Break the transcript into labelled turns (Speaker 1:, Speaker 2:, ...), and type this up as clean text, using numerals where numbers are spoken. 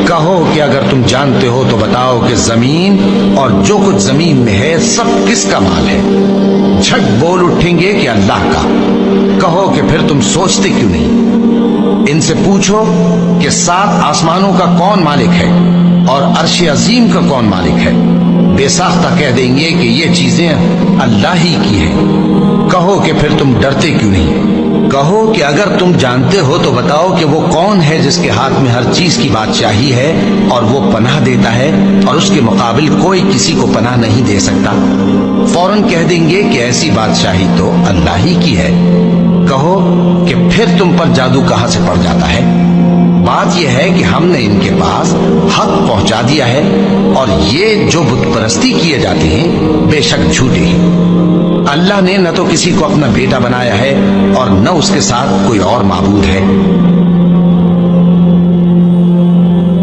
Speaker 1: کہو کہ اگر تم جانتے ہو تو بتاؤ کہ زمین اور جو کچھ زمین میں ہے سب کس کا مال ہے؟ جھٹ بول اٹھیں گے کہ اللہ کا۔ کہو کہ پھر تم سوچتے کیوں نہیں؟ ان سے پوچھو کہ 7 آسمانوں کا کون مالک ہے اور عرش عظیم کا کون مالک ہے؟ بے ساختہ کہہ دیں گے کہ یہ چیزیں اللہ ہی کی ہیں۔ کہو کہ پھر تم ڈرتے کیوں نہیں؟ کہو کہ اگر تم جانتے ہو تو بتاؤ کہ وہ کون ہے جس کے ہاتھ میں ہر چیز کی بادشاہی ہے اور وہ پناہ دیتا ہے اور اس کے مقابل کوئی کسی کو پناہ نہیں دے سکتا؟ فوراً کہہ دیں گے کہ ایسی بادشاہی تو اللہ ہی کی ہے۔ کہو کہ پھر تم پر جادو کہاں سے پڑ جاتا ہے؟ بات یہ ہے کہ ہم نے ان کے پاس حق پہنچا دیا ہے اور یہ جو بت پرستی کیے جاتے ہیں بے شک جھوٹے ہیں۔ اللہ نے نہ تو کسی کو اپنا بیٹا بنایا ہے اور نہ اس کے ساتھ کوئی اور معبود ہے۔